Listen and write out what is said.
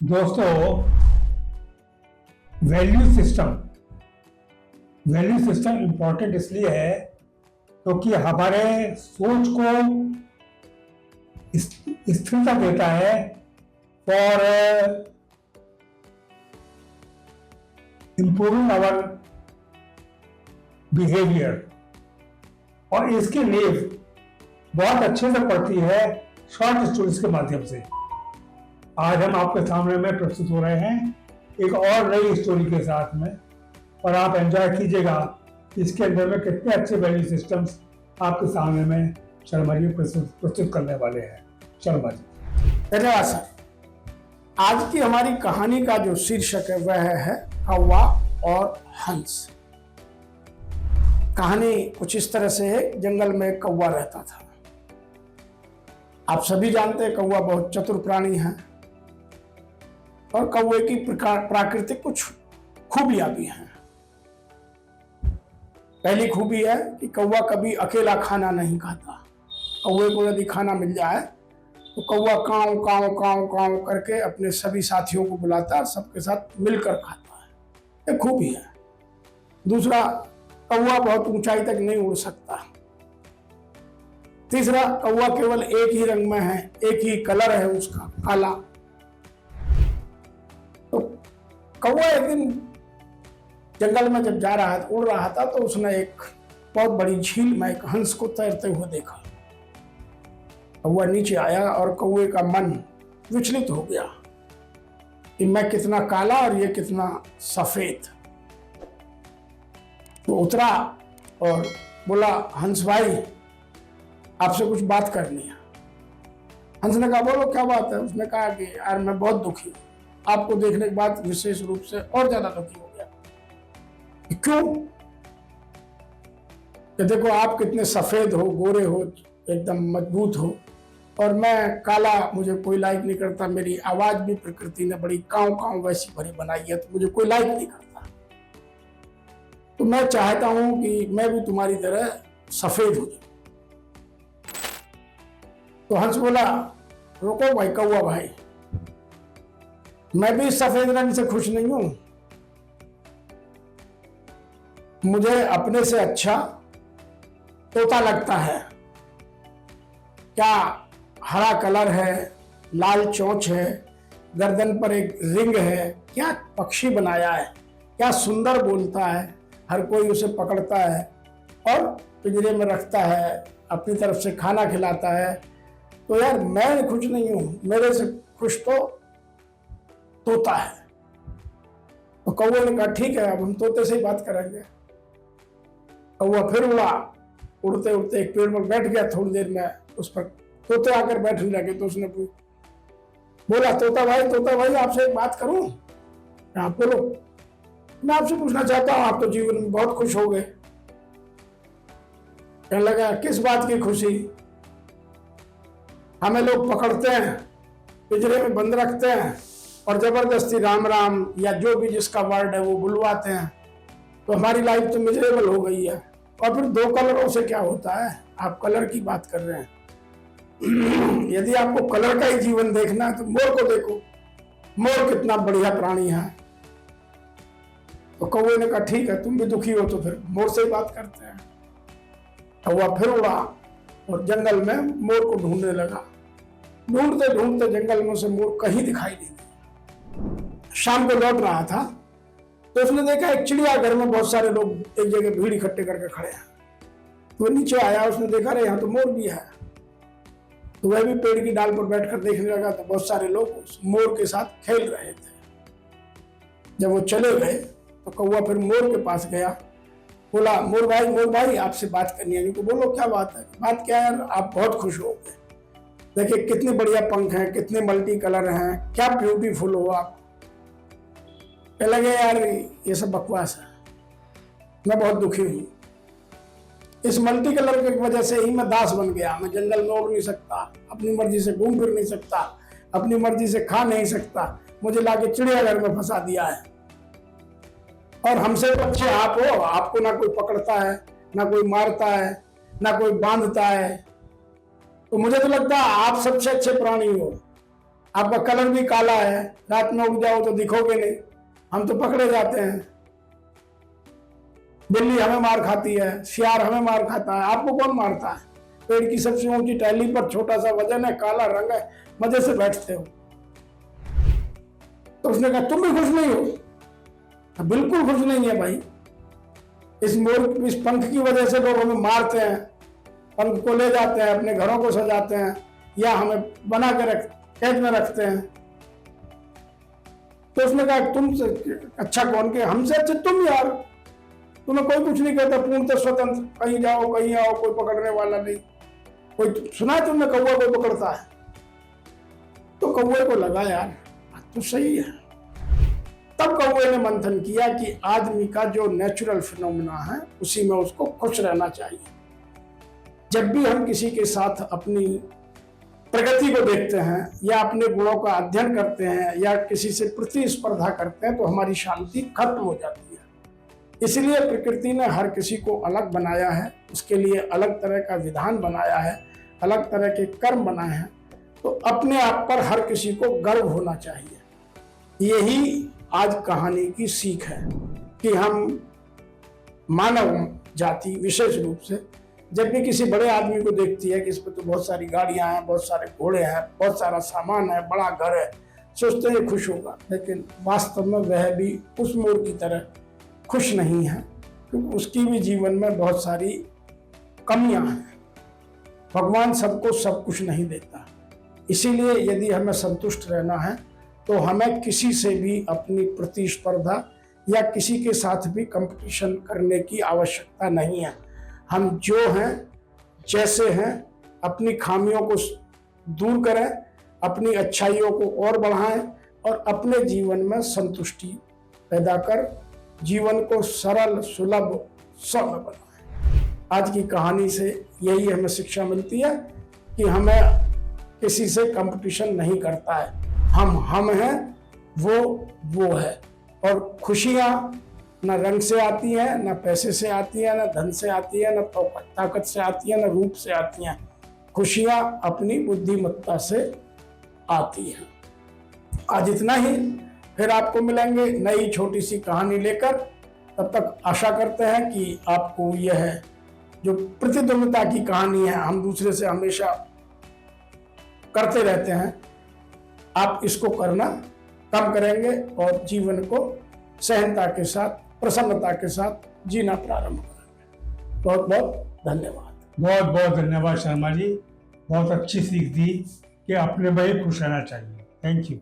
दोस्तों, value system important इसलिए है क्योंकि हमारे सोच को स्थिरता देता है फॉर इम्प्रूविंग आवर बिहेवियर। और इसकी नींव बहुत अच्छे से पड़ती है शॉर्ट स्टोरीज के माध्यम से। आज हम आपके सामने में प्रस्तुत हो रहे हैं एक और नई स्टोरी के साथ में, और आप एंजॉय कीजिएगा। इसके अंदर में कितने अच्छे वैल्यू सिस्टम्स आपके सामने में शर्मा जी प्रस्तुत करने वाले हैं। शर्मा जी। धन्यवाद सर। आज की हमारी कहानी का जो शीर्षक है वह है कौवा और हंस। कहानी कुछ इस तरह से है। जंगल में एक कौवा रहता था। आप सभी जानते हैं कौवा बहुत चतुर प्राणी है और कौवे की प्राकृतिक कुछ खूबियां भी हैं। पहली खूबी है कि कौवा कभी अकेला खाना नहीं खाता। कौवे को यदि खाना मिल जाए तो कौवा काव काव काव काव करके अपने सभी साथियों को बुलाता है, सबके साथ मिलकर खाता है। एक खूबी है। दूसरा, कौवा बहुत ऊंचाई तक नहीं उड़ सकता। तीसरा, कौवा केवल एक ही रंग में है, एक ही कलर है उसका, काला। तो कौवा एक दिन जंगल में जब जा रहा था, उड़ रहा था, तो उसने एक बहुत बड़ी झील में एक हंस को तैरते हुए देखा। कौवा नीचे आया और कौवे का मन विचलित हो गया कि मैं कितना काला और ये कितना सफेद। तो उतरा और बोला, हंस भाई आपसे कुछ बात करनी है। हंस ने कहा, बोलो क्या बात है। उसने कहा कि यार मैं बहुत दुखी हूँ, आपको देखने के बाद विशेष रूप से और ज्यादा दुखी हो गया। क्यों? कि देखो आप कितने सफेद हो, गोरे हो, एकदम मजबूत हो, और मैं काला, मुझे कोई लाइक नहीं करता। मेरी आवाज भी प्रकृति ने बड़ी काव काव वैसी भरी बनाई है, तो मुझे कोई लाइक नहीं करता। तो मैं चाहता हूं कि मैं भी तुम्हारी तरह सफेद हो जाऊं। तो हंस बोला, रुको भाई कौवा भाई, मैं भी सफेद रंग से खुश नहीं हूं। मुझे अपने से अच्छा तोता लगता है। क्या हरा कलर है, लाल चोंच है, गर्दन पर एक रिंग है, क्या पक्षी बनाया है, क्या सुंदर बोलता है, हर कोई उसे पकड़ता है और पिंजरे में रखता है, अपनी तरफ से खाना खिलाता है। तो यार मैं खुश नहीं हूं, मेरे से खुश तो तोता है। तो कौवे ने कहा, ठीक है, अब हम तोते से ही बात करेंगे। कौवा फिर उड़ा, उड़ते उड़ते एक पेड़ पर बैठ गया। थोड़ी देर में उस पर तोते आकर बैठने लगे। तो उसने बोला, तोता भाई आपसे एक बात करूं? आप बोलो। मैं आपसे पूछना चाहता हूं, आप तो जीवन में बहुत खुश हो गए। कहने लगा, किस बात की खुशी? हमें लोग पकड़ते हैं, पिंजरे में बंद रखते हैं और जबरदस्ती राम राम या जो भी जिसका वर्ड है वो बुलवाते हैं, तो हमारी लाइफ तो मिजरेबल हो गई है। और फिर दो कलरों से क्या होता है? आप कलर की बात कर रहे हैं। यदि आपको कलर का ही जीवन देखना है तो मोर को देखो। मोर कितना बढ़िया प्राणी है। तो कौवे ने कहा, ठीक है, तुम भी दुखी हो तो फिर मोर से ही बात करते हैं। कौवा फिर उड़ा और जंगल में मोर को ढूंढने लगा। ढूंढते ढूंढते जंगल में से मोर कहीं दिखाई नहीं दिया। शाम को लौट रहा था तो उसने देखा एक चिड़ियाघर में बहुत सारे लोग एक जगह भीड़ इकट्ठे करके खड़े हैं। तो नीचे आया, उसने देखा, रहे यहाँ तो मोर भी है। तो वह भी पेड़ की डाल पर बैठकर देखने लगा। तो बहुत सारे लोग उस मोर के साथ खेल रहे थे। जब वो चले गए तो कौवा फिर मोर के पास गया। बोला, मोर भाई आपसे बात करनी है। इनको बोलो, क्या बात है? बात क्या है? आप बहुत खुश हो गए। देखिए कितने बढ़िया पंख हैं, कितने मल्टी कलर हैं, क्या ब्यूटीफुल हो आप। कह लगे, यार ये सब बकवास है, मैं बहुत दुखी हूँ। इस मल्टी कलर की वजह से ही मैं दास बन गया। मैं जंगल में उड़ नहीं सकता, अपनी मर्जी से घूम फिर नहीं सकता, अपनी मर्जी से खा नहीं सकता। मुझे लाके चिड़ियाघर में फंसा दिया है। और हमसे अच्छे आप हो, आपको ना कोई पकड़ता है, ना कोई मारता है, ना कोई बांधता है। तो मुझे तो लगता है आप सबसे अच्छे प्राणी हो। आपका कलर भी काला है, रात में उग जाओ तो दिखोगे नहीं, हम तो पकड़े जाते हैं। बिल्ली हमें मार खाती है, सियार हमें मार खाता है, आपको कौन मारता है? पेड़ की सबसे ऊंची टहनी पर छोटा सा वजन है, काला रंग है, मजे से बैठते हो। तो उसने कहा तुम भी खुश नहीं हो? बिल्कुल खुश नहीं है भाई। इस मोर, इस पंख की वजह से लोग हमें मारते हैं, पंख को ले जाते हैं, अपने घरों को सजाते हैं, या हमें बना के कैद में रखते हैं। तो उसने कहा तुमसे अच्छा कौन? के हमसे अच्छे तुम यार, तुम्हें कोई कुछ नहीं कहता, पूर्णतः स्वतंत्र, कहीं जाओ कहीं आओ, कोई पकड़ने वाला नहीं। कोई सुना है तुमने कौवा कोई पकड़ता है? तो कौवे को लगा यार बात तो सही है। तब कौवे ने मंथन किया कि आदमी का जो नेचुरल फिनोमेना है उसी में उसको खुश रहना चाहिए। जब भी हम किसी के साथ अपनी प्रगति को देखते हैं या अपने गुणों का अध्ययन करते हैं या किसी से प्रतिस्पर्धा करते हैं तो हमारी शांति खत्म हो जाती है। इसलिए प्रकृति ने हर किसी को अलग बनाया है, उसके लिए अलग तरह का विधान बनाया है, अलग तरह के कर्म बनाए हैं। तो अपने आप पर हर किसी को गर्व होना चाहिए। यही आज कहानी की सीख है कि हम मानव जाति विशेष रूप से जब भी किसी बड़े आदमी को देखती है कि इस पर तो बहुत सारी गाड़ियां हैं, बहुत सारे घोड़े हैं, बहुत सारा सामान है, बड़ा घर है, सोचते हैं खुश होगा, लेकिन वास्तव में वह भी उस मोर की तरह खुश नहीं है, क्योंकि उसकी भी जीवन में बहुत सारी कमियां हैं। भगवान सबको सब कुछ नहीं देता। इसीलिए यदि हमें संतुष्ट रहना है तो हमें किसी से भी अपनी प्रतिस्पर्धा या किसी के साथ भी कंपटीशन करने की आवश्यकता नहीं है। हम जो हैं जैसे हैं अपनी खामियों को दूर करें, अपनी अच्छाइयों को और बढ़ाएं और अपने जीवन में संतुष्टि पैदा कर जीवन को सरल, सुलभ, सौम्य बनाएं। आज की कहानी से यही हमें शिक्षा मिलती है कि हमें किसी से कंपटीशन नहीं करता है। हम हैं, वो है। और खुशियाँ न रंग से आती हैं, न पैसे से आती हैं, न धन से आती है, न ताकत से आती है, न रूप से आती हैं। खुशियाँ अपनी बुद्धिमत्ता से आती हैं। आज इतना ही, फिर आपको मिलेंगे नई छोटी सी कहानी लेकर। तब तक आशा करते हैं कि आपको यह जो प्रतिद्वंद्विता की कहानी है, हम दूसरे से हमेशा करते रहते हैं, आप इसको करना कम करेंगे और जीवन को सहनता के साथ, प्रसन्नता के साथ जीना प्रारंभ करेंगे। बहुत बहुत धन्यवाद। बहुत बहुत धन्यवाद शर्मा जी, बहुत अच्छी सीख दी कि अपने में ही खुश रहना चाहिए। Thank you.